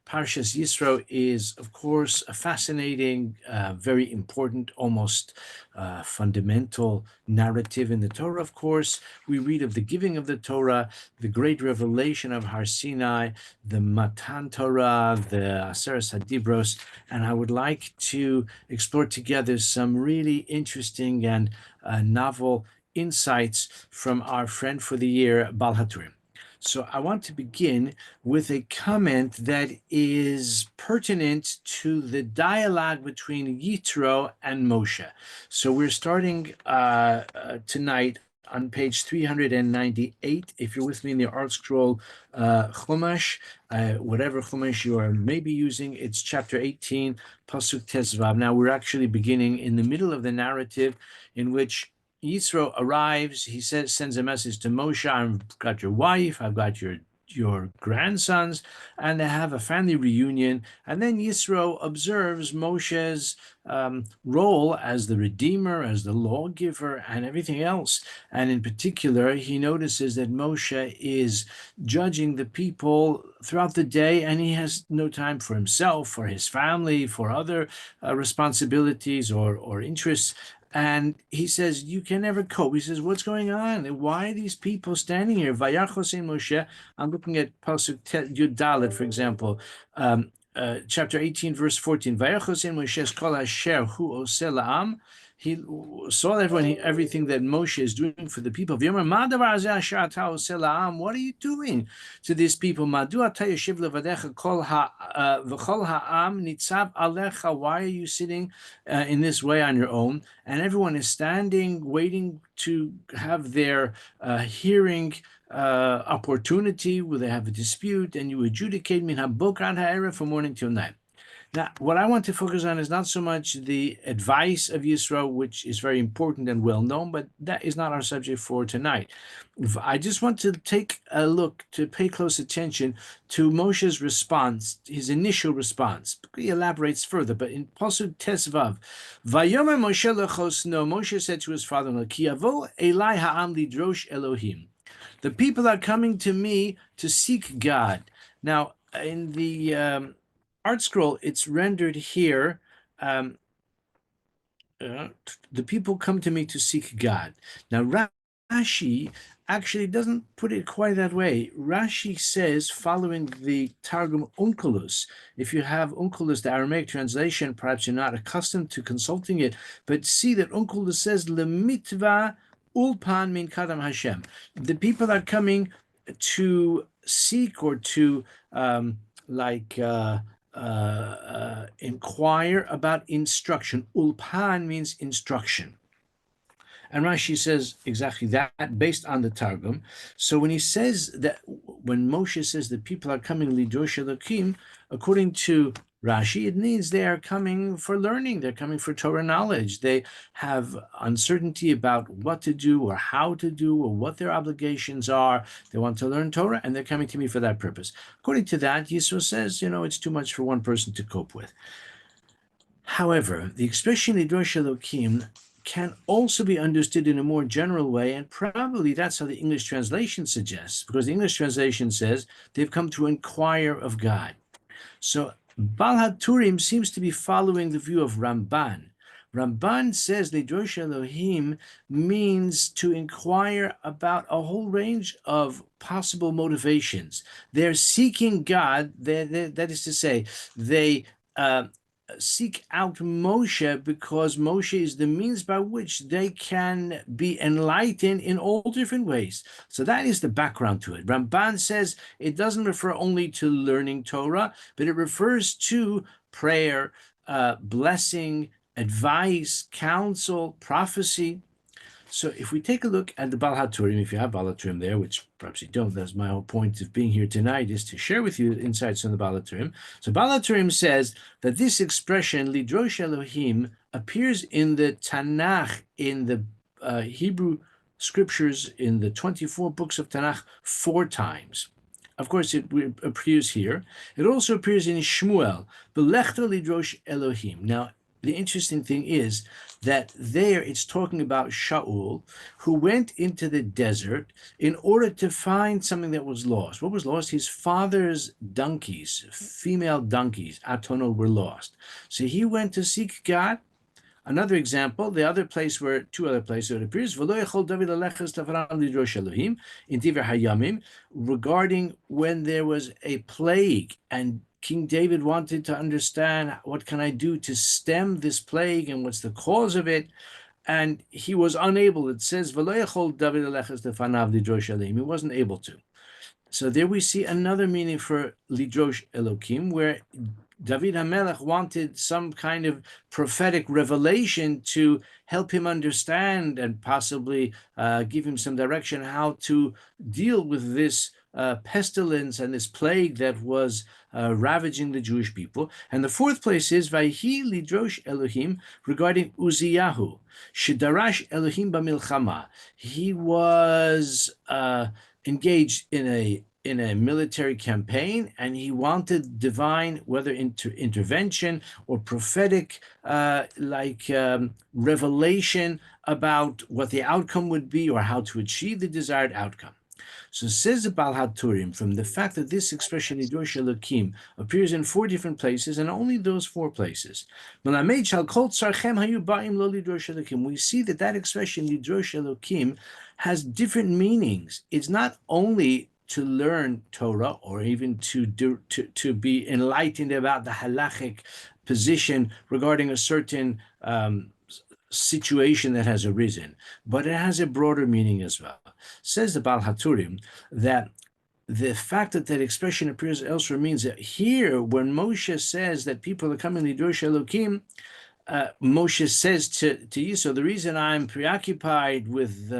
Parashas Yitro is, of course, a fascinating, very important, almost fundamental narrative in the Torah, of course. We read of the giving of the Torah, the great revelation of Har Sinai, the Matan Torah, the Aseres HaDibros, and I would like to explore together some really interesting and novel insights from our friend for the year, haTurim. So I want to begin with a comment that is pertinent to the dialogue between Yitro and Moshe. So we're starting tonight on page 398. If you're with me in the Art Scroll Chumash, whatever Chumash you are maybe using, it's chapter 18, Pasuk Tezvav. Now we're actually beginning in the middle of the narrative in which Yitro arrives. He sends a message to Moshe. I've got your wife, I've got your grandsons, and they have a family reunion. And then Yitro observes Moshe's role as the redeemer, as the lawgiver, and everything else. And in particular, he notices that Moshe is judging the people throughout the day, and he has no time for himself, for his family, for other responsibilities or interests. And he says, you can never cope. He says, what's going on? Why are these people standing here? Vayachos Moshe. I'm looking at Pasuk Yud Dalet, for example, chapter 18, verse 14. Vayachos Moshe kol asher hu oseh la'am. He saw everything that Moshe is doing for the people. What are you doing to these people? Why are you sitting in this way on your own? And everyone is standing, waiting to have their hearing opportunity where they have a dispute, and you adjudicate min habokar ha'erev from morning till night. Now, what I want to focus on is not so much the advice of Yisro, which is very important and well known, but that is not our subject for tonight. I just want to take a look, to pay close attention to Moshe's response, his initial response. He elaborates further, but in Pasuk Tesvav, Vayomer Moshe lechosno, Moshe said to his father-in-law, Ki yavo elai ha'am lidrosh Elohim. The people are coming to me to seek God. Now, in the Art Scroll, it's rendered here, the people come to me to seek God. Now, Rashi actually doesn't put it quite that way. Rashi says, following the Targum Onkelos, if you have Onkelos, the Aramaic translation, perhaps you're not accustomed to consulting it, but see that Onkelos says, Lemitva ulpan min kadam Hashem. The people are coming to seek or to inquire about instruction. Ulpan means instruction. And Rashi says exactly that based on the Targum. So when he says that, when Moshe says that people are coming lidrosh Elokim, according to Rashi, it means they are coming for learning. They're coming for Torah knowledge. They have uncertainty about what to do or how to do or what their obligations are. They want to learn Torah, and they're coming to me for that purpose. According to that, Yisro says, it's too much for one person to cope with. However, the expression lidrosh Elokim can also be understood in a more general way, and probably that's how the English translation suggests, because the English translation says they've come to inquire of God. So haTurim seems to be following the view of Ramban. Ramban says lidrosh Elohim means to inquire about a whole range of possible motivations. They're seeking God, that is to say, they seek out Moshe because Moshe is the means by which they can be enlightened in all different ways. So that is the background to it. Ramban says it doesn't refer only to learning Torah, but it refers to prayer, blessing, advice, counsel, prophecy. So if we take a look at the haTurim, if you have haTurim there, which perhaps you don't, that's my whole point of being here tonight, is to share with you insights on the haTurim. So haTurim says that this expression, lidrosh Elohim, appears in the Tanakh, in the Hebrew scriptures, in the 24 books of Tanakh, 4 times. Of course, it appears here. It also appears in Shmuel, B'lechta lidrosh Elohim. Now, the interesting thing is that there it's talking about Shaul, who went into the desert in order to find something that was lost. What was lost? His father's donkeys, female donkeys, Atono, were lost. So he went to seek God. Another example, the other place where two other places it appears, in Divrei Hayamim, regarding when there was a plague and King David wanted to understand what can I do to stem this plague and what's the cause of it, and he was unable. It says, he wasn't able to. So there we see another meaning for Lidrosh Elokim, where David HaMelech wanted some kind of prophetic revelation to help him understand and possibly give him some direction how to deal with this pestilence and this plague that was ravaging the Jewish people. And the fourth place is Vayhi Lidrosh Elohim regarding Uziyahu, Shedarash Elohim Bamilchama. He was engaged in a military campaign, and he wanted divine, whether intervention or prophetic, revelation about what the outcome would be or how to achieve the desired outcome. So says the Baal HaTurim, from the fact that this expression Lidrosh Elokim appears in 4 different places, and only those 4 places, we see that expression Lidrosh Elokim has different meanings. It's not only to learn Torah or even to be enlightened about the halachic position regarding a certain situation that has arisen, but it has a broader meaning as well. Says the Baal HaTurim that the fact that that expression appears elsewhere means that here, when Moshe says that people are coming to Lidrosh Elokim, Moshe says to Yitro, the reason I'm preoccupied with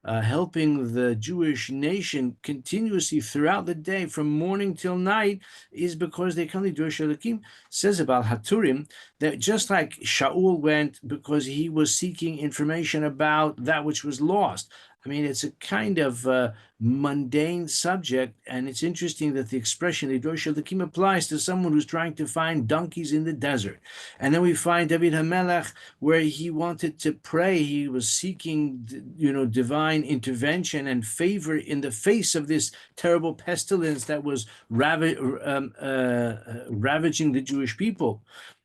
helping the Jewish nation continuously throughout the day, from morning till night, is because they come to Lidrosh Elokim. Says about haTurim that just like Shaul went because he was seeking information about that which was lost. I mean, it's a kind of mundane subject, and it's interesting that the expression Lidrosh Elokim applies to someone who's trying to find donkeys in the desert. And then we find David HaMelech, where he wanted to pray. He was seeking, divine intervention and favor in the face of this terrible pestilence that was ravaging the Jewish people.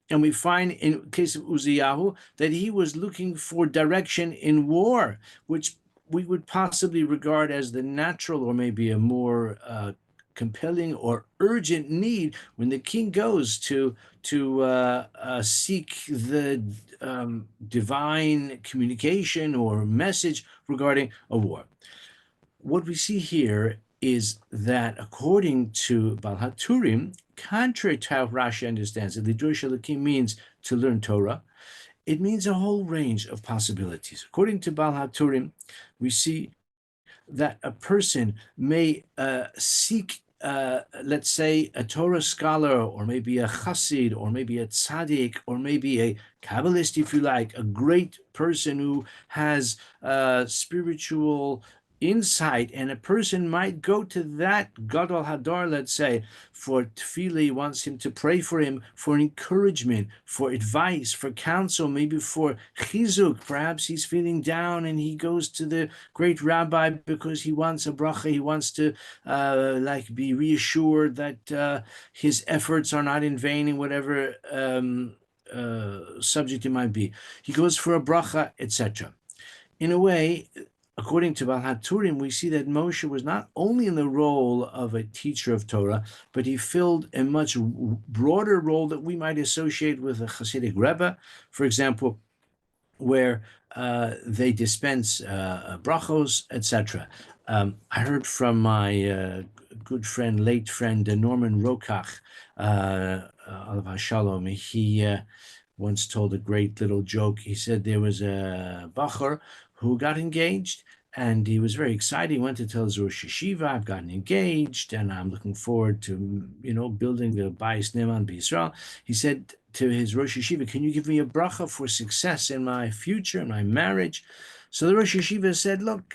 And we find in case of Uziyahu that he was looking for direction in war, which we would possibly regard as the natural or maybe a more compelling or urgent need when the king goes to seek the divine communication or message regarding a war. What we see here is that according to Baal HaTurim, contrary to how Rashi understands it, Lidrosh Elokim means to learn Torah. It means a whole range of possibilities. According to Baal HaTurim, we see that a person may seek, let's say, a Torah scholar, or maybe a chassid, or maybe a tzaddik, or maybe a Kabbalist, if you like, a great person who has spiritual insight, and a person might go to that Gadol Hadar, let's say, for tefillah. He wants him to pray for him, for encouragement, for advice, for counsel, maybe for chizuk. Perhaps he's feeling down and he goes to the great rabbi because he wants a bracha. He wants to be reassured that his efforts are not in vain in whatever subject it might be. He goes for a bracha, etc. In a way, according to Baal HaTurim, we see that Moshe was not only in the role of a teacher of Torah, but he filled a much broader role that we might associate with a Hasidic Rebbe, for example, where they dispense brachos, etc. I heard from my good friend, late friend, Norman Rokach, Alav Shalom. He once told a great little joke. He said there was a Bachar who got engaged, and he was very excited. He went to tell his Rosh Yeshiva, I've gotten engaged, and I'm looking forward to, building the Bayis Neman B'Yisrael. He said to his Rosh Yeshiva, can you give me a bracha for success in my future, in my marriage? So the Rosh Yeshiva said, look,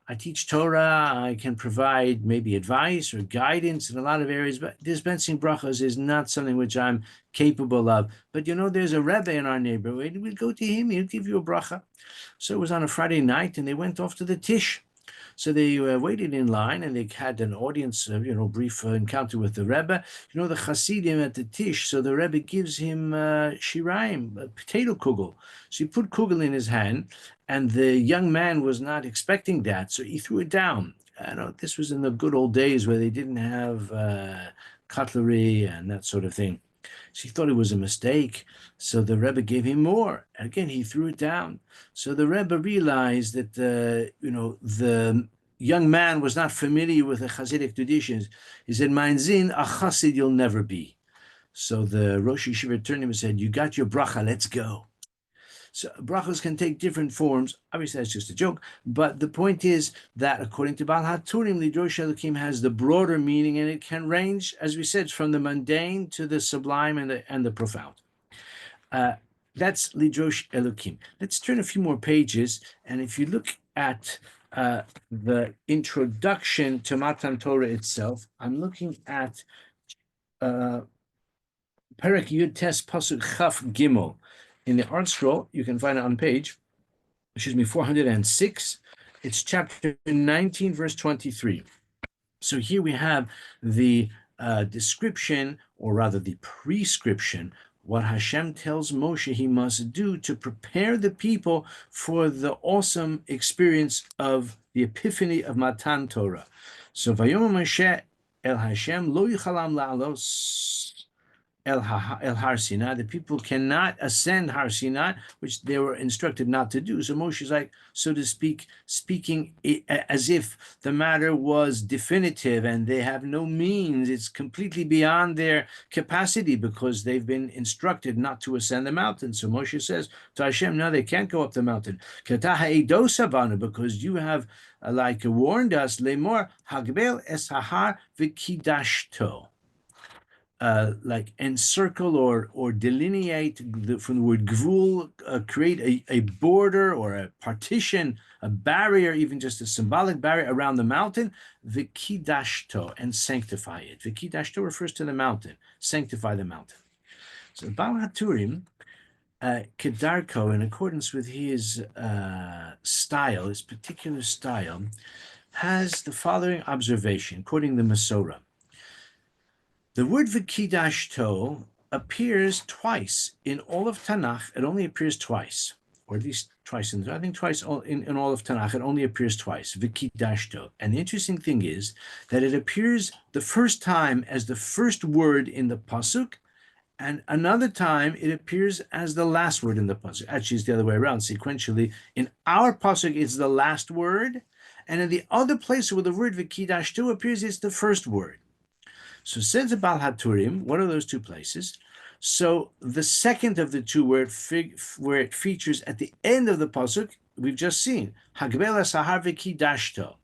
I teach Torah, I can provide maybe advice or guidance in a lot of areas, but dispensing brachas is not something which I'm capable of. But there's a Rebbe in our neighborhood. We'd go to him, he'll give you a bracha. So it was on a Friday night, and they went off to the Tish. So they waited in line, and they had an audience, brief encounter with the Rebbe. The Hasidim at the Tish. So the Rebbe gives him shiraim, a potato kugel. So he put kugel in his hand, and the young man was not expecting that, so he threw it down. I know this was in the good old days where they didn't have cutlery and that sort of thing. So he thought it was a mistake. So the Rebbe gave him more. Again, he threw it down. So the Rebbe realized that the young man was not familiar with the Hasidic traditions. He said, "Mein Zin, a Chassid you'll never be." So the Rosh Yeshiva turned to him and said, "You got your bracha, let's go." So brachas can take different forms. Obviously, that's just a joke. But the point is that according to Baal haTurim, Lidrosh Elokim has the broader meaning, and it can range, as we said, from the mundane to the sublime and the profound. That's Lidrosh Elokim. Let's turn a few more pages, and if you look at the introduction to Matan Torah itself, I'm looking at Perek Yud Tes Pasuk Chaf Gimel. In the Art Scroll, you can find it on page, 406. It's chapter 19, verse 23. So here we have the description, or rather the prescription, what Hashem tells Moshe he must do to prepare the people for the awesome experience of the epiphany of Matan Torah. So Vayom Moshe El Hashem lo yichalam la'alos El Har Sinai. The people cannot ascend Har Sinai, which they were instructed not to do. So Moshe is like, so to speak, speaking as if the matter was definitive and they have no means. It's completely beyond their capacity because they've been instructed not to ascend the mountain. So Moshe says to Hashem, no, they can't go up the mountain. Because you have warned us, Lemor Hagbel es Hahar v'kidashto. Encircle or delineate from the word gvul, create a border or a partition, a barrier, even just a symbolic barrier around the mountain, v'kidashto, and sanctify it. V'kidashto refers to the mountain, sanctify the mountain. So Baal haTurim, Kedarko, in accordance with his style, his particular style, has the following observation, quoting the Masorah. The word v'kidashto appears twice in all of Tanakh. It only appears twice, or at least twice in all of Tanakh. It only appears twice, v'kidashto. And the interesting thing is that it appears the first time as the first word in the pasuk, and another time it appears as the last word in the pasuk. Actually, it's the other way around. Sequentially, in our pasuk, it's the last word, and in the other place where the word v'kidashto appears, it's the first word. So says the Baal haTurim, what are those two places? So the second of the two where it features at the end of the pasuk, we've just seen, Hagbel Sahar v'kidashto.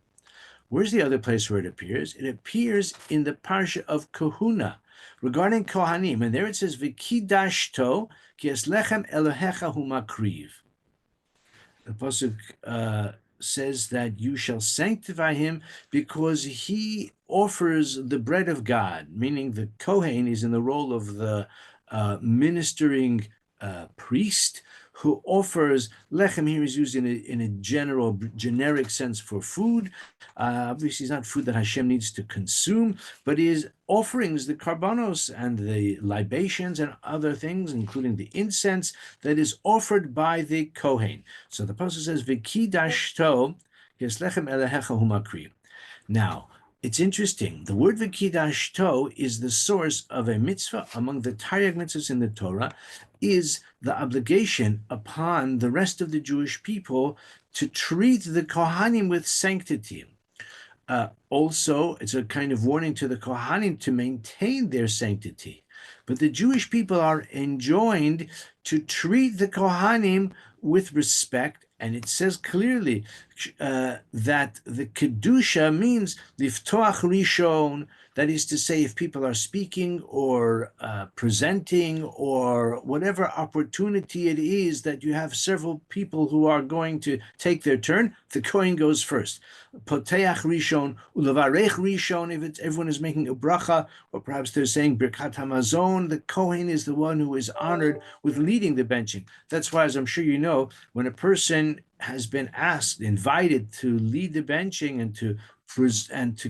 Where's the other place where it appears? It appears in the Parasha of Kahuna, regarding Kohanim, and there it says, v'kidashto ki es lechem Elohecha hu makriv. The pasuk says that you shall sanctify him because he offers the bread of God, meaning the Kohen is in the role of the ministering priest who offers lechem. Here is used in a generic sense for food. Obviously, it's not food that Hashem needs to consume, but is offerings, the karbanos and the libations and other things, including the incense that is offered by the Kohen. So the pasuk says, "V'kidashto yes lechem Elohecha hu makriv." Now, it's interesting. The word v'kidashto is the source of a mitzvah among the Taryag mitzvahs in the Torah, is the obligation upon the rest of the Jewish people to treat the Kohanim with sanctity. Also, it's a kind of warning to the Kohanim to maintain their sanctity. But the Jewish people are enjoined to treat the Kohanim with respect, and it says clearly, that the kedusha means liftoach rishon. That is to say, if people are speaking or presenting or whatever opportunity it is that you have several people who are going to take their turn, the Kohen goes first. Poteach rishon, ulevarech rishon, if it's, everyone is making a bracha, or perhaps they're saying Birkat Hamazon, the Kohen is the one who is honored with leading the benching. That's why, as I'm sure you know, when a person has been asked, invited to lead the benching and to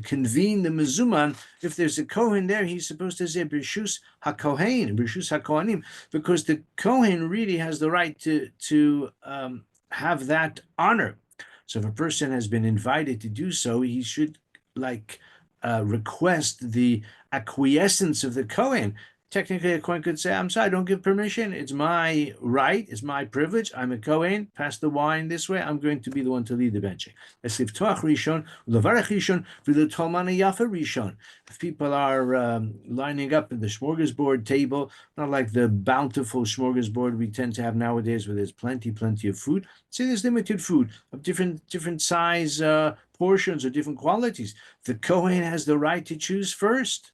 convene the mezuman, if there's a Kohen there, he's supposed to say Birshus HaKohen, Birshus HaKohanim, because the Kohen really has the right to have that honor. So if a person has been invited to do so, he should request the acquiescence of the Kohen. Technically, a Kohen could say, I'm sorry, I don't give permission. It's my right, it's my privilege. I'm a Kohen, pass the wine this way. I'm going to be the one to lead the benching. If people are lining up at the smorgasbord table, not like the bountiful smorgasbord we tend to have nowadays where there's plenty of food. Say there's limited food of different size portions or different qualities. The Kohen has the right to choose first.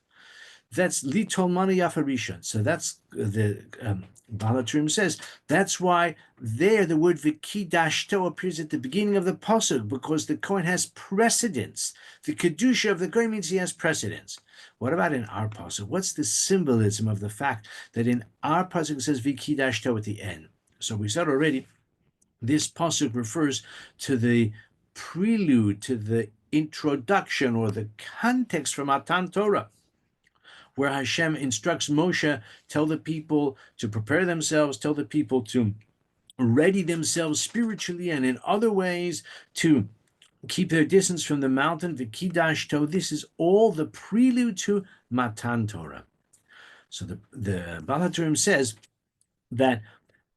That's litol mani yafarishon. So that's the haTurim says. That's why there the word v'kidashto appears at the beginning of the pasuk, because the Kohen has precedence. The kedusha of the Kohen means he has precedence. What about in our pasuk? What's the symbolism of the fact that in our pasuk it says v'kidashto at the end? So we said already, this pasuk refers to the prelude, to the introduction or the context from Matan Torah, where Hashem instructs Moshe, tell the people to prepare themselves, tell the people to ready themselves spiritually and in other ways to keep their distance from the mountain. V'kidashto, this is all the prelude to Matan Torah. So the haTurim says that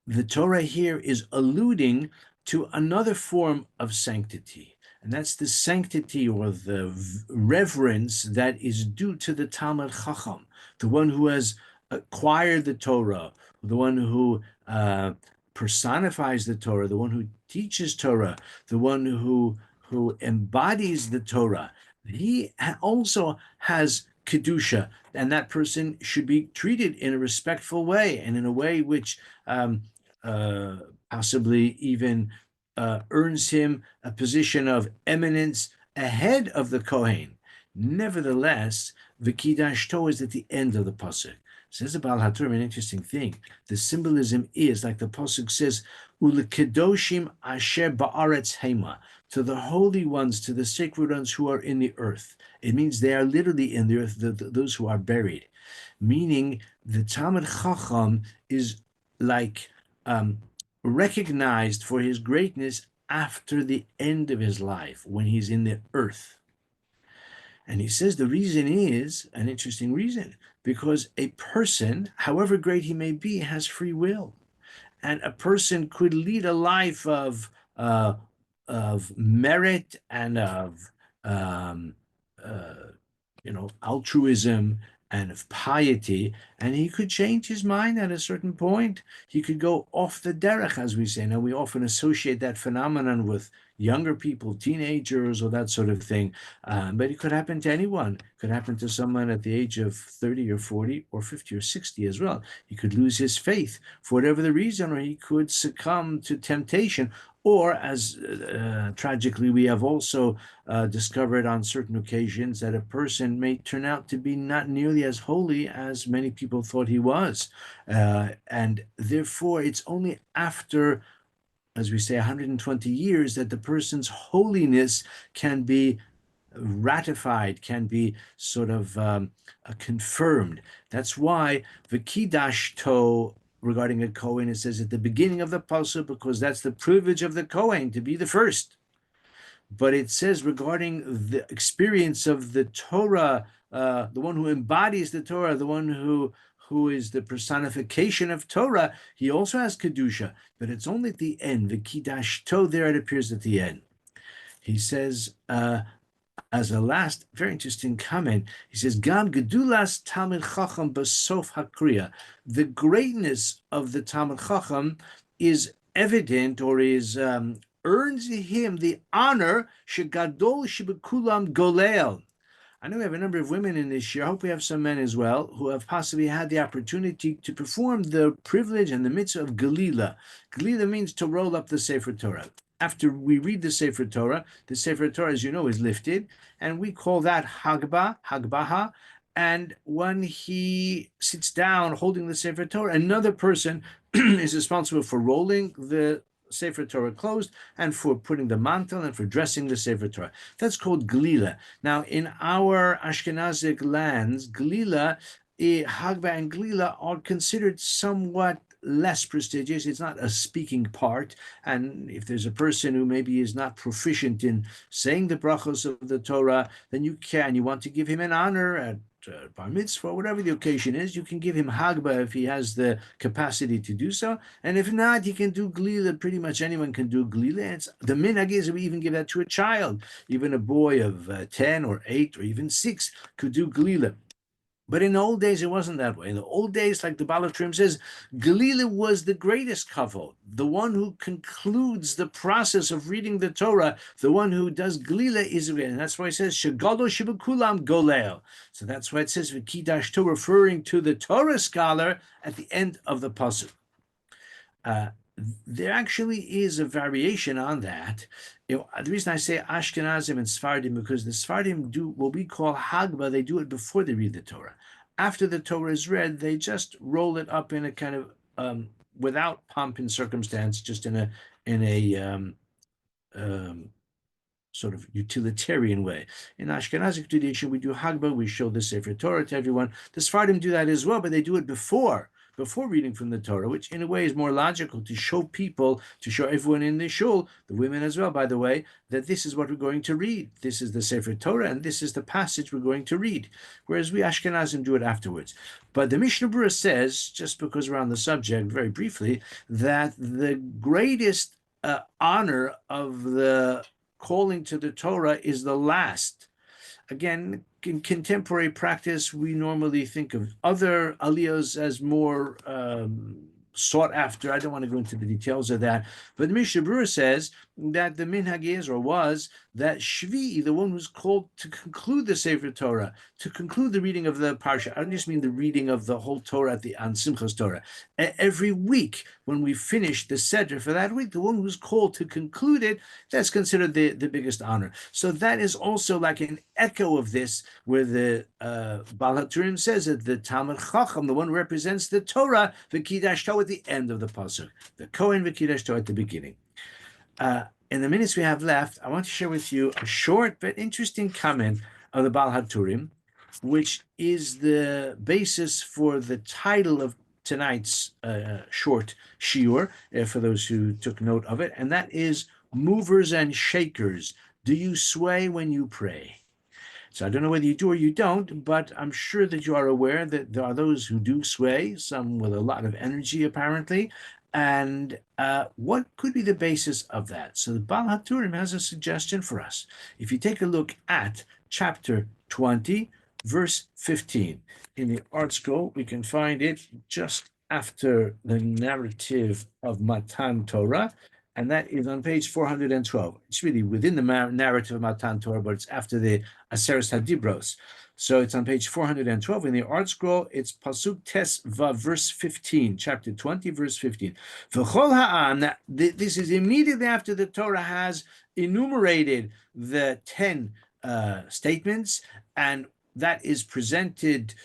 the Torah here is alluding to another form of sanctity. And that's the sanctity or the reverence that is due to the Talmid Chacham, the one who has acquired the Torah, the one who personifies the Torah, the one who teaches Torah, the one who embodies the Torah. He also has Kedusha, and that person should be treated in a respectful way and in a way which possibly even earns him a position of eminence ahead of the Kohen. Nevertheless, v'kidashto is at the end of the pasuk. Says about haTurim an interesting thing. The symbolism is, like the pasuk says, ulekedoshim asher ba'aretz hema, to the holy ones, to the sacred ones who are in the earth. It means they are literally in the earth, those who are buried. Meaning the Talmid Chacham is like recognized for his greatness after the end of his life, when he's in the earth. And he says the reason is an interesting reason, because a person, however great he may be, has free will. And a person could lead a life of merit and of altruism and of piety, and he could change his mind at a certain point. He could go off the derech, as we say. Now, we often associate that phenomenon with younger people, teenagers, or that sort of thing, but it could happen to anyone. It could happen to someone at the age of 30 or 40 or 50 or 60 as well. He could lose his faith for whatever the reason, or he could succumb to temptation, or as tragically we have also discovered on certain occasions, that a person may turn out to be not nearly as holy as many people thought he was. And therefore, it's only after, as we say, 120 years that the person's holiness can be ratified, can be sort of confirmed. That's why the Kidashto regarding a Kohen, it says at the beginning of the pasuk, because that's the privilege of the Kohen to be the first. But it says regarding the experience of the Torah, the one who embodies the Torah, the one who is the personification of Torah, he also has Kedusha, but it's only at the end. The Kidashto, there it appears at the end. He says, as a last very interesting comment, he says, Gam gedulas Talmid Chacham basof hakriya. The greatness of the Talmid Chacham is evident, or is earns him the honor shegadol shebekulam golel. I know we have a number of women in this year. I hope we have some men as well who have possibly had the opportunity to perform the privilege and the mitzvah of Galila. Galila means to roll up the Sefer Torah. After we read the Sefer Torah, as you know, is lifted, and we call that Hagbaha. And when he sits down holding the Sefer Torah, another person is responsible for rolling the Sefer Torah closed and for putting the mantle and for dressing the Sefer Torah. That's called Glila. Now, in our Ashkenazic lands, Glila, Hagba and Glila are considered somewhat less prestigious. It's not a speaking part. And if there's a person who maybe is not proficient in saying the brachos of the Torah, then you want to give him an honor at bar mitzvah, whatever the occasion is, you can give him hagba if he has the capacity to do so, and if not, he can do glila. Pretty much anyone can do glila. It's the minhag is we even give that to a child, even a boy of 10 or 8 or even 6 could do glila. But in the old days, it wasn't that way. In the old days, like the haTurim says, Galila was the greatest kavod, the one who concludes the process of reading the Torah, the one who does Galila is, and that's why it says, Shagalo Shibakulam Goleo. So that's why it says, V'kidash Torah, referring to the Torah scholar at the end of the pasuk. There actually is a variation on that. The reason I say Ashkenazim and Sfardim, because the Sfardim do what we call Hagba, they do it before they read the Torah. After the Torah is read, they just roll it up in a kind of, without pomp and circumstance, just in a sort of utilitarian way. In Ashkenazic tradition, we do Hagba, we show the Sefer Torah to everyone. The Sfardim do that as well, but they do it before reading from the Torah, which in a way is more logical to show people, to show everyone in the shul, the women as well, by the way, that this is what we're going to read. This is the Sefer Torah, and this is the passage we're going to read. Whereas we Ashkenazim do it afterwards. But the Mishnah Berurah says, just because we're on the subject, very briefly, that the greatest honor of the calling to the Torah is the last. Again, in contemporary practice, we normally think of other aliyahs as more sought after. I don't want to go into the details of that. But the Mishnah Berurah says that the minhag is, or was, that Shvi, the one who's called to conclude the Sefer Torah, to conclude the reading of the Parasha. I don't just mean the reading of the whole Torah on Simchas Torah. Every week, when we finish the Seder for that week, the one who's called to conclude it, that's considered the biggest honor. So that is also like an echo of this, where the haTurim says that the Talmud Chacham, the one who represents the Torah, the Kiddush Torah at the end of the pasuk, the Kohen v'Kiddush Torah at the beginning. In the minutes we have left, I want to share with you a short but interesting comment of the haTurim, which is the basis for the title of tonight's short shiur, for those who took note of it, and that is Movers and Shakers. Do you sway when you pray? So I don't know whether you do or you don't, but I'm sure that you are aware that there are those who do sway, some with a lot of energy apparently, and what could be the basis of that? So the haTurim has a suggestion for us. If you take a look at chapter 20, verse 15, in the Art Scroll, we can find it just after the narrative of Matan Torah, and that is on page 412. It's really within the narrative of Matan Torah, but it's after the Aseret HaDibros. So it's on page 412 in the Art Scroll. It's Pasuk Tes Vav, verse 15, chapter 20, verse 15. V'chol ha'am, this is immediately after the Torah has enumerated the 10 statements, and that is presented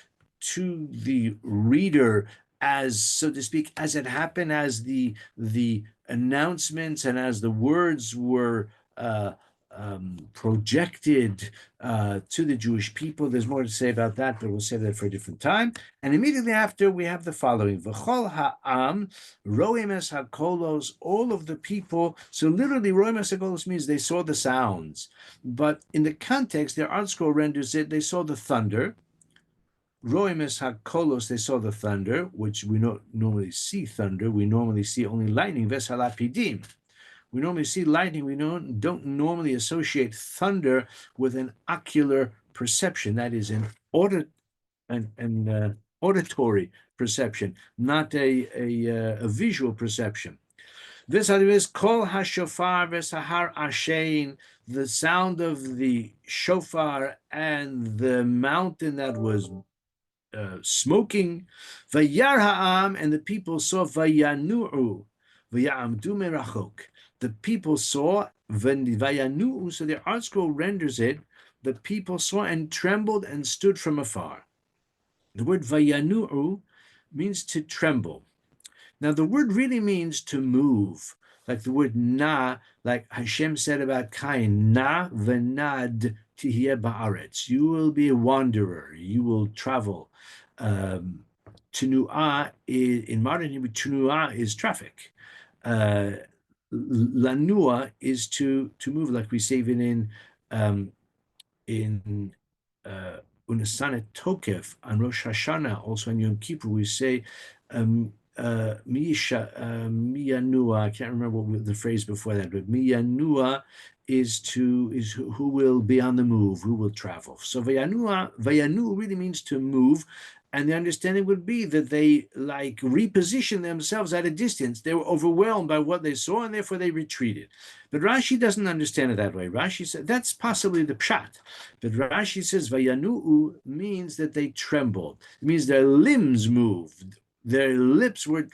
to the reader as, so to speak, as it happened, as the announcements and as the words were projected to the Jewish people. There's more to say about that, but we'll save that for a different time. And immediately after, we have the following: V'chol ha'am roim es hakolos, all of the people. So literally, roim es hakolos means they saw the sounds, but in the context, their Art Scroll renders it, they saw the thunder. Roim es hakolos, they saw the thunder, which we don't normally see thunder. We normally see only lightning. Ves halapidim. We normally see lightning. We don't normally associate thunder with an ocular perception. That is an auditory perception, not a visual perception. This is kol hashofar v'sahar ashein, the sound of the shofar and the mountain that was smoking. Vayar ha'am, and the people saw. Vayanu'u v'ya'amdu merachok. The people saw. Vayanu'u, so the art scroll renders it. The people saw and trembled and stood from afar. The word vayanu'u means to tremble. Now, the word really means to move, like the word na, like Hashem said about Cain, na v'nad tihye ba'aretz. You will be a wanderer, you will travel. Tenu'ah, in modern Hebrew, tenu'ah is traffic. Lanua is to move, like we say even in Unasanet Tokef on Rosh Hashanah, also on Yom Kippur, we say miyanua. I can't remember what the phrase before that, but miyanua is who will be on the move, who will travel. So vayanu really means to move, and the understanding would be that they like reposition themselves at a distance. They were overwhelmed by what they saw, and therefore they retreated. But Rashi doesn't understand it that way. Rashi said that's possibly the pshat, but Rashi says vayanu means that they trembled. It means their limbs moved. Their lips were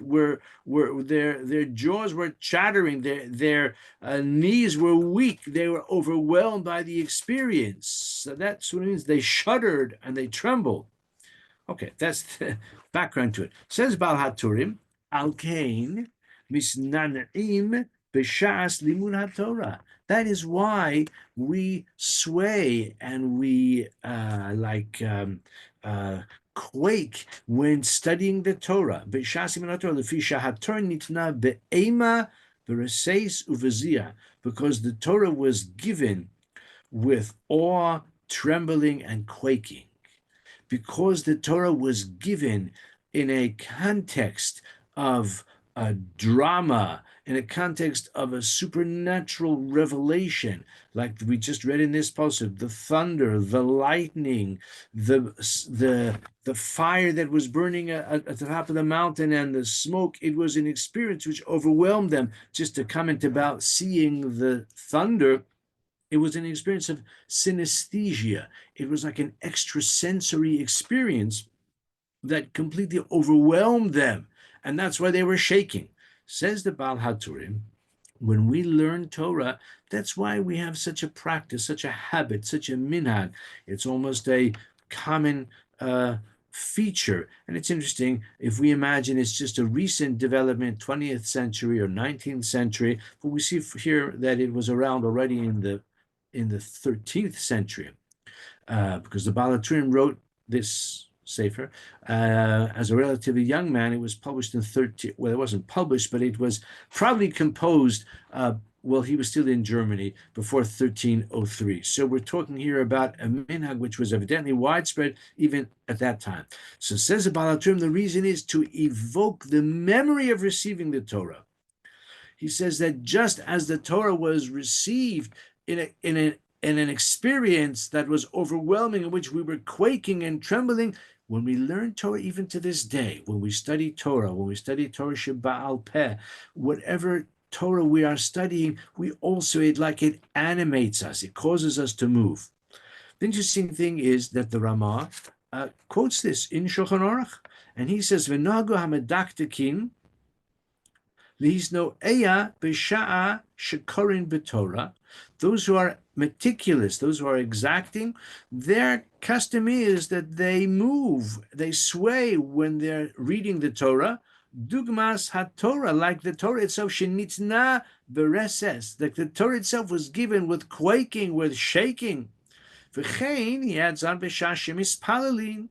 their jaws were chattering. Their knees were weak. They were overwhelmed by the experience. So that's what it means. They shuddered and they trembled. Okay, that's the background to it. Says Baal HaTurim, Al Kain misnanaim b'shas limun haTorah. That is why we sway and we quake when studying the Torah. B'shas limun haTorah lefi shahaTorah nitna be'ema b'reseis uvezia, because the Torah was given with awe, trembling, and quaking. Because the Torah was given in a context of a drama, in a context of a supernatural revelation, like we just read in this passage, the thunder, the lightning, the fire that was burning at the top of the mountain, and the smoke. It was an experience which overwhelmed them. Just to comment about seeing the thunder, it was an experience of synesthesia. It was like an extrasensory experience that completely overwhelmed them. And that's why they were shaking. Says the Baal HaTurim, when we learn Torah, that's why we have such a practice, such a habit, such a minhag. It's almost a common feature. And it's interesting, if we imagine it's just a recent development, 20th century or 19th century, but we see here that it was around already in the 13th century, because the Baal HaTurim wrote this Sefer as a relatively young man. It was published in well, it wasn't published, but it was probably composed while he was still in Germany before 1303. So we're talking here about a minhag which was evidently widespread even at that time. So says the Baal HaTurim, the reason is to evoke the memory of receiving the Torah. He says that just as the Torah was received in an experience that was overwhelming, in which we were quaking and trembling, when we learn Torah, even to this day, when we study Torah, when we study Torah Sheba'al Peh, whatever Torah we are studying, we also, it animates us, it causes us to move. The interesting thing is that the Ramah quotes this in Shulchan Aruch, and he says, "V'nagu hamedaktekin lihisno eya b'sha'a shekorin b'Torah." Those who are meticulous, those who are exacting, their custom is that they move, they sway when they're reading the Torah. Dugmas haTorah, like the Torah itself, shenitna bereses, like the Torah itself was given with quaking, with shaking. V'chein, he adds on, b'shashem ispalelin,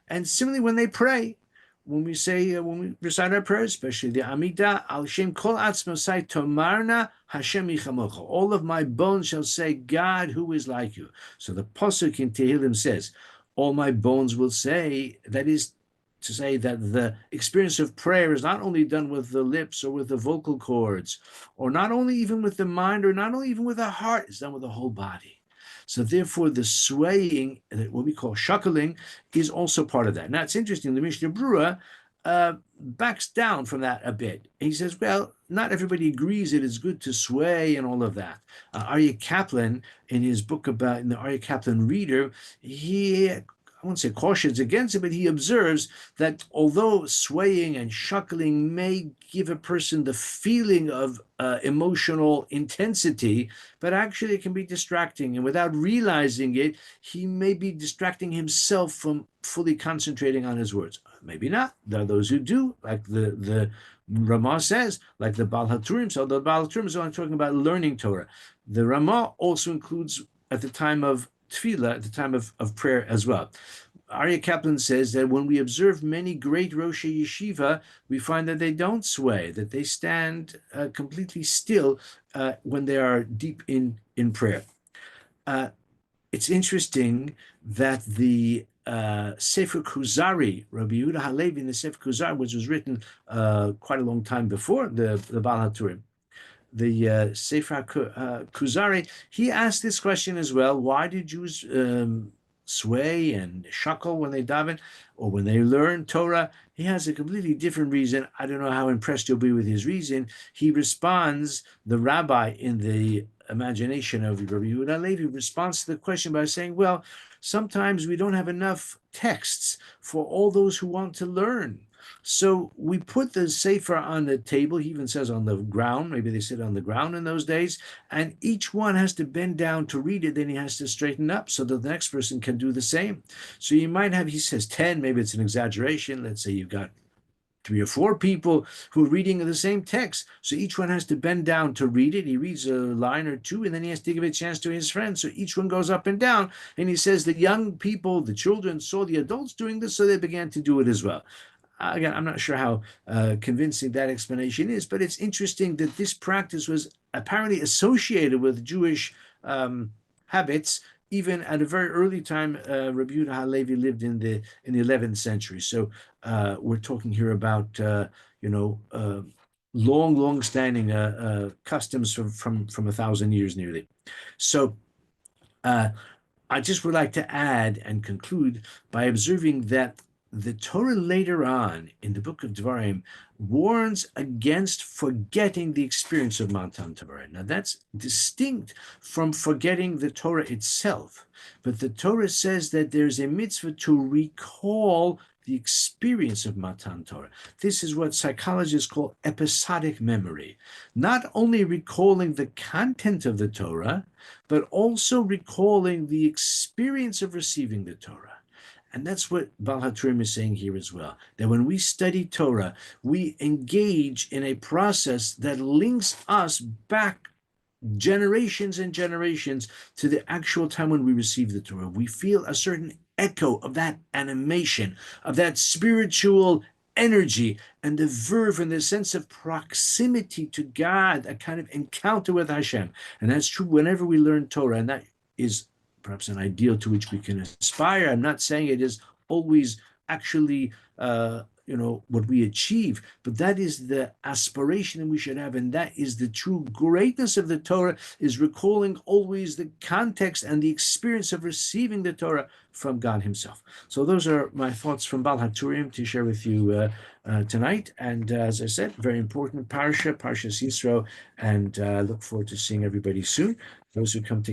and similarly when they pray, when we say, when we recite our prayers, especially the Amidah, Al Shem Kol Atzmosai Tomarna Hashem Yichamocha. All of my bones shall say, God, who is like you. So the Pasuk in Tehillim says, all my bones will say, that is to say that the experience of prayer is not only done with the lips or with the vocal cords, or not only even with the mind, or not only even with the heart, it's done with the whole body. So therefore, the swaying, what we call shuckling, is also part of that. Now, it's interesting, the Mishnah Berurah backs down from that a bit. He says, well, not everybody agrees it is good to sway and all of that. Aryeh Kaplan, in his book in the Aryeh Kaplan Reader, I won't say cautions against it, but he observes that although swaying and shuckling may give a person the feeling of emotional intensity, but actually it can be distracting. And without realizing it, he may be distracting himself from fully concentrating on his words. Maybe not. There are those who do, like the Ramah says, like the Baal HaTurim. So the Baal HaTurim is only talking about learning Torah. The Ramah also includes at the time of tefillah, at the time of prayer as well. Aryeh Kaplan says that when we observe many great Rosh Yeshiva, we find that they don't sway, that they stand completely still when they are deep in prayer. It's interesting that the Sefer Kuzari, Rabbi Yehuda Halevi in the Sefer Kuzari, which was written quite a long time before the Baal HaTurim, the Sefer Kuzari, he asked this question as well. Why do Jews sway and shuckle when they daven or when they learn Torah? He has a completely different reason. I don't know how impressed you'll be with his reason. He responds, the rabbi in the imagination of Rabbi Yehuda Halevi responds to the question by saying, well, sometimes we don't have enough texts for all those who want to learn. So we put the Sefer on the table. He even says on the ground. Maybe they sit on the ground in those days. And each one has to bend down to read it. Then he has to straighten up so that the next person can do the same. So you might have, he says 10, maybe it's an exaggeration. Let's say you've got 3 or 4 people who are reading the same text. So each one has to bend down to read it. He reads a line or two, and then he has to give a chance to his friends. So each one goes up and down. And he says the young people, the children, saw the adults doing this, so they began to do it as well. Again, I'm not sure how convincing that explanation is, but it's interesting that this practice was apparently associated with Jewish habits even at a very early time. Rabbi Yehuda Halevi lived in the 11th century, so we're talking here about long-standing customs from 1,000 years nearly. So. I just would like to add and conclude by observing that the Torah later on in the book of Devarim warns against forgetting the experience of Matan Torah. Now that's distinct from forgetting the Torah itself, but the Torah says that there's a mitzvah to recall the experience of Matan Torah. This is what psychologists call episodic memory. Not only recalling the content of the Torah, but also recalling the experience of receiving the Torah. And that's what Baal HaTurim is saying here as well, that when we study Torah, we engage in a process that links us back generations and generations to the actual time when we receive the Torah. We feel a certain echo of that animation, of that spiritual energy and the verve and the sense of proximity to God, a kind of encounter with Hashem. And that's true whenever we learn Torah, and that is perhaps an ideal to which we can aspire. I'm not saying it is always actually what we achieve, but that is the aspiration that we should have, and that is the true greatness of the Torah, is recalling always the context and the experience of receiving the Torah from God himself. So those are my thoughts from Baal HaTurim to share with you tonight, and as I said, very important Parasha Yitro, and look forward to seeing everybody soon. Those who come to